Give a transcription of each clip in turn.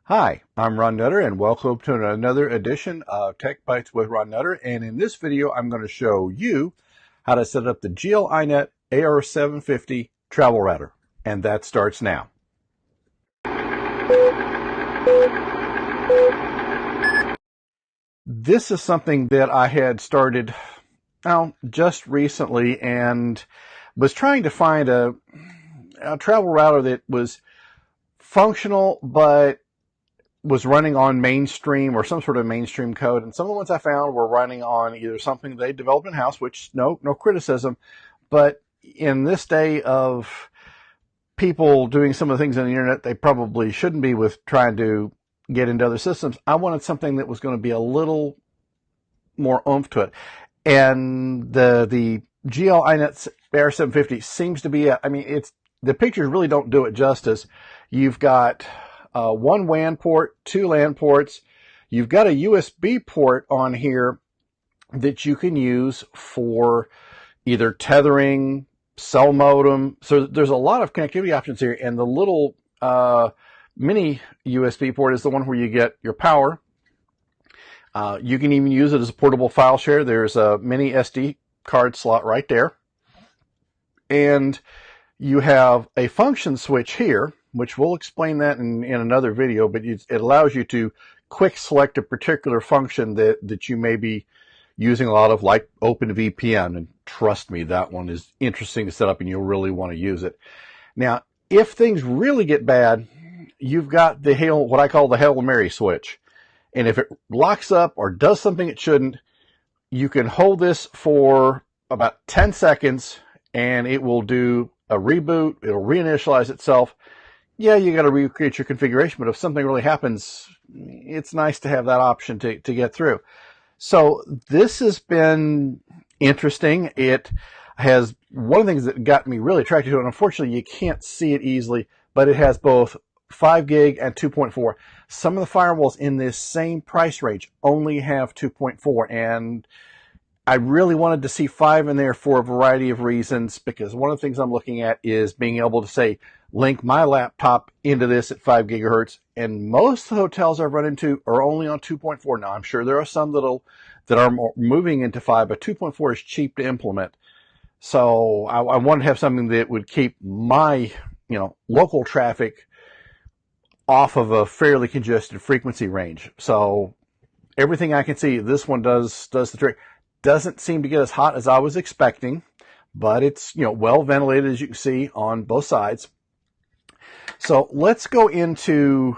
Hi, I'm Ron Nutter, and welcome to another edition of Tech Bites with Ron Nutter. And in this video, I'm going to show you how to set up the GL-INET AR750 travel router. And that starts now. This is something that I had started just recently and was trying to find a travel router that was functional, but was running on mainstream or some sort of mainstream code. And some of the ones I found were running on either something they developed in-house, which no criticism, but in this day of people doing some of the things on the internet they probably shouldn't be with trying to get into other systems, I wanted something that was going to be a little more oomph to it. And the GL-INET AR750 seems to be, the pictures really don't do it justice. You've got one WAN port, two LAN ports. You've got a USB port on here that you can use for either tethering, cell modem. So there's a lot of connectivity options here. And the little mini USB port is the one where you get your power. You can even use it as a portable file share. There's a mini SD card slot right there. And you have a function switch here, which we'll explain that in another video, but it allows you to quick select a particular function that you may be using a lot of, like OpenVPN. And trust me, that one is interesting to set up and you'll really want to use it. Now, if things really get bad, you've got what I call the Hail Mary switch. And if it locks up or does something it shouldn't, you can hold this for about 10 seconds and it will do a reboot. It'll reinitialize itself. Yeah, you got to recreate your configuration, but if something really happens, it's nice to have that option to get through. So this has been interesting. It has one of the things that got me really attracted to it, and unfortunately you can't see it easily, but it has both 5 gig and 2.4. Some of the firewalls in this same price range only have 2.4, and I really wanted to see 5 in there for a variety of reasons, because one of the things I'm looking at is being able to say, link my laptop into this at 5 gigahertz. And most of the hotels I've run into are only on 2.4. Now, I'm sure there are some that are moving into 5, but 2.4 is cheap to implement. So I wanted to have something that would keep my, local traffic off of a fairly congested frequency range. So everything I can see, this one does the trick. Doesn't seem to get as hot as I was expecting, but it's, well ventilated, as you can see, on both sides. So let's go into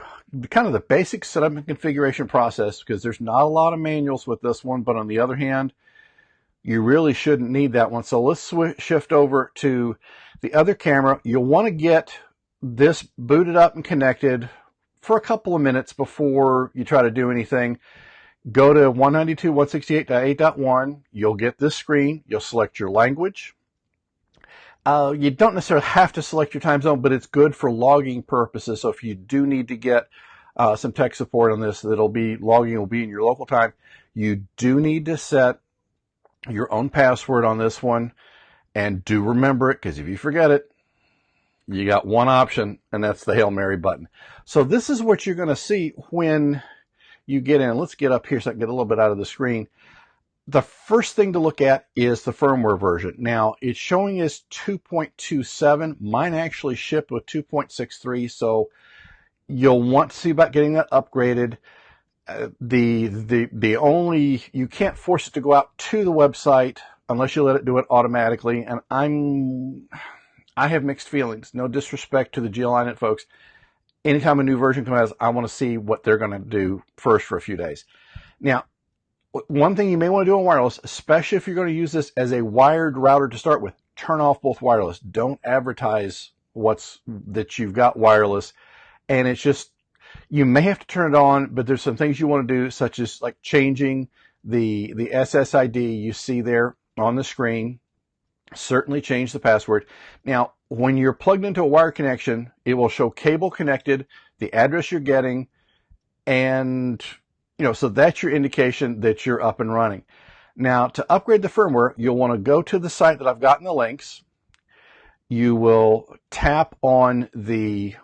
kind of the basic setup and configuration process, because there's not a lot of manuals with this one, but on the other hand, you really shouldn't need that one. So let's shift over to the other camera. You'll want to get this booted up and connected for a couple of minutes before you try to do anything. Go to 192.168.8.1. You'll get this screen. You'll select your language. You don't necessarily have to select your time zone, but it's good for logging purposes. So if you do need to get some tech support on this, logging will be in your local time. You do need to set your own password on this one, and do remember it, because if you forget it, you got one option, and that's the Hail Mary button. So this is what you're going to see when you get in. Let's get up here so I can get a little bit out of the screen. The first thing to look at is the firmware version. Now, it's showing us 2.27. Mine actually shipped with 2.63, so you'll want to see about getting that upgraded. You can't force it to go out to the website unless you let it do it automatically. And I have mixed feelings. No disrespect to the GL-INET folks. Anytime a new version comes out, I want to see what they're going to do first for a few days. Now, one thing you may want to do on wireless, especially if you're going to use this as a wired router to start with, turn off both wireless. Don't advertise that you've got wireless. And it's just, you may have to turn it on, but there's some things you want to do, such as like changing the SSID you see there on the screen. Certainly change the password. Now, when you're plugged into a wire connection, it will show cable connected, the address you're getting, and so that's your indication that you're up and running. Now, to upgrade the firmware, you'll want to go to the site that I've got in the links. You will tap on the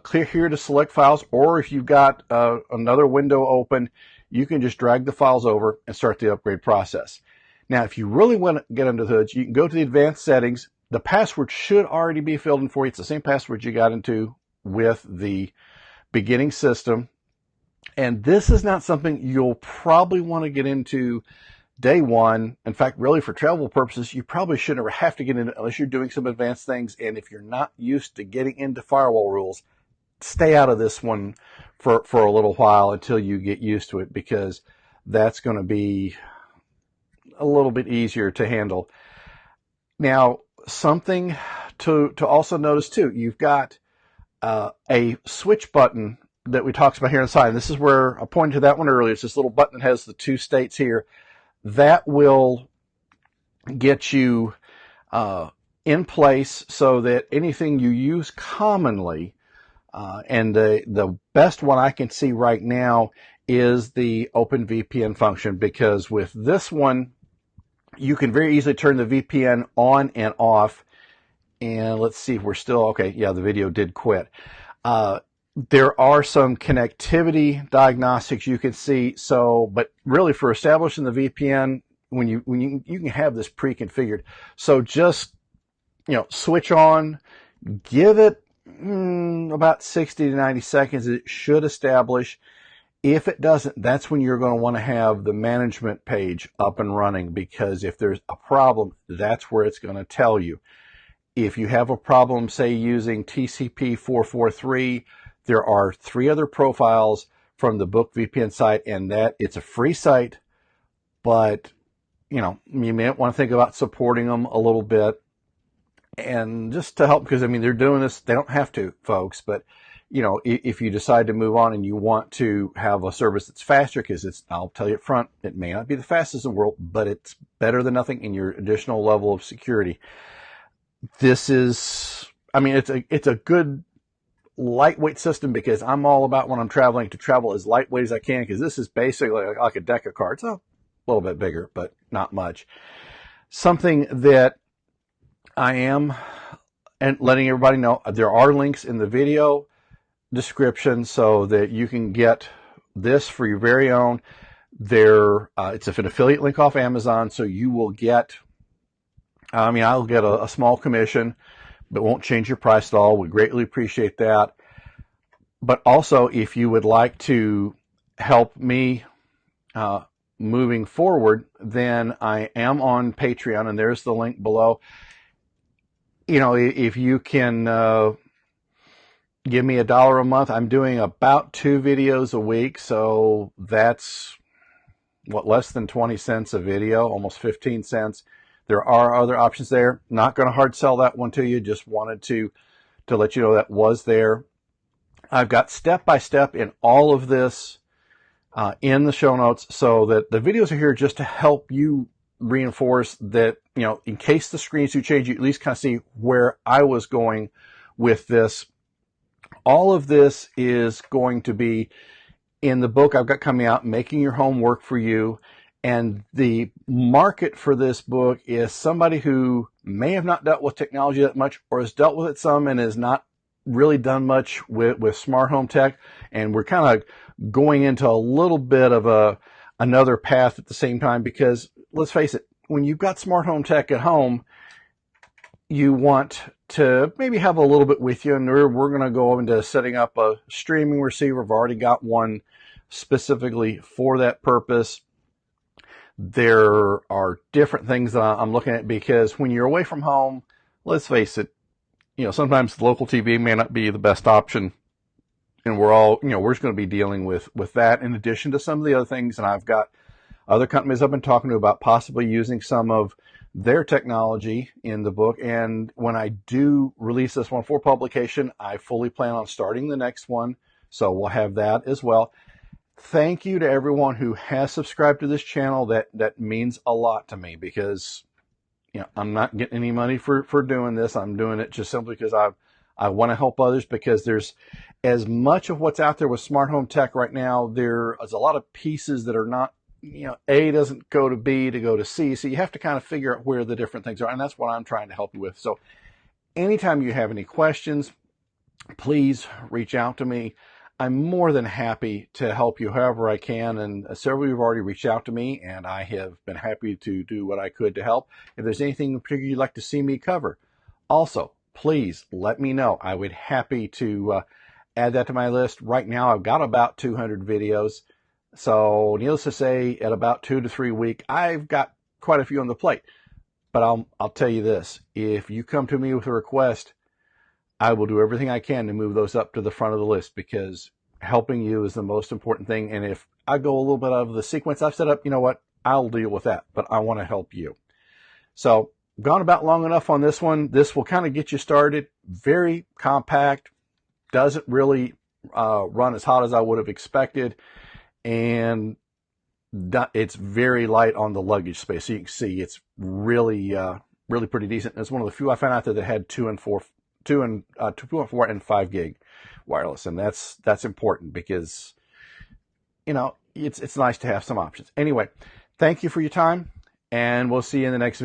Click here to select files, or if you've got another window open, you can just drag the files over and start the upgrade process. Now, if you really want to get under the hood, you can go to the advanced settings. The password should already be filled in for you. It's the same password you got into with the beginning system. And this is not something you'll probably want to get into day one. In fact, really for travel purposes, you probably shouldn't ever have to get into it unless you're doing some advanced things. And if you're not used to getting into firewall rules, stay out of this one for a little while until you get used to it, because that's going to be a little bit easier to handle. Now, something to also notice too, you've got a switch button that we talked about here on the side. And this is where I pointed to that one earlier. It's this little button that has the two states here. That will get you in place so that anything you use commonly, and the best one I can see right now is the OpenVPN function, because with this one, you can very easily turn the VPN on and off. And let's see if we're still okay. Yeah, the video did quit. There are some connectivity diagnostics you can see. So, but really for establishing the VPN, when you can have this pre-configured. So just, switch on, give it about 60 to 90 seconds. It should establish. If it doesn't, that's when you're going to want to have the management page up and running, because if there's a problem, that's where it's going to tell you. If you have a problem, say using TCP 443, there are 3 other profiles from the Book VPN site, and that it's a free site, but you may want to think about supporting them a little bit, and just to help, because they're doing this. They don't have to, folks, but if you decide to move on and you want to have a service that's faster, because I'll tell you up front, it may not be the fastest in the world, but it's better than nothing in your additional level of security. This is, it's a good lightweight system, because I'm all about, when I'm traveling, to travel as lightweight as I can, because this is basically like a deck of cards. A little bit bigger, but not much. Something that I am and letting everybody know, there are links in the video description so that you can get this for your very own. It's an affiliate link off Amazon, so you will get, I'll get a small commission, but won't change your price at all. We greatly appreciate that. But also, if you would like to help me moving forward, then I am on Patreon, and there's the link below. If you can give me $1 a month, I'm doing about 2 videos a week, so that's less than 20 cents a video, almost 15 cents. There are other options there. Not going to hard sell that one to you. Just wanted to let you know that was there. I've got step-by-step in all of this in the show notes, so that the videos are here just to help you reinforce that, in case the screens do change, you at least kind of see where I was going with this. All of this is going to be in the book I've got coming out, Making Your Home Work for You. And the market for this book is somebody who may have not dealt with technology that much, or has dealt with it some and has not really done much with smart home tech. And we're kind of going into a little bit of another path at the same time, because let's face it, when you've got smart home tech at home, you want to maybe have a little bit with you. And we're going to go into setting up a streaming receiver. I've already got one specifically for that purpose. There are different things that I'm looking at, because when you're away from home, let's face it, sometimes the local TV may not be the best option. And we're just going to be dealing with that, in addition to some of the other things. And I've got other companies I've been talking to about possibly using some of their technology in the book. And when I do release this one for publication, I fully plan on starting the next one. So we'll have that as well. Thank you to everyone who has subscribed to this channel. That means a lot to me, because I'm not getting any money for doing this. I'm doing it just simply because I want to help others, because there's as much of what's out there with smart home tech right now. There's a lot of pieces that are not, A doesn't go to B to go to C. So you have to kind of figure out where the different things are. And that's what I'm trying to help you with. So anytime you have any questions, please reach out to me. I'm more than happy to help you however I can, and several of you have already reached out to me, and I have been happy to do what I could to help. If there's anything in particular you'd like to see me cover, also, please let me know. I would be happy to add that to my list. Right now, I've got about 200 videos, so needless to say, at about 2 to 3 a week, I've got quite a few on the plate. But I'll tell you this, if you come to me with a request, I will do everything I can to move those up to the front of the list, because helping you is the most important thing. And if I go a little bit out of the sequence I've set up, you know what? I'll deal with that, but I want to help you. So gone about long enough on this one. This will kind of get you started. Very compact, doesn't really run as hot as I would have expected, and it's very light on the luggage space. So you can see it's really pretty decent. It's one of the few I found out there that had 2.4 and 5 gig wireless, and that's important because, you know, it's nice to have some options. Anyway, thank you for your time, and we'll see you in the next video.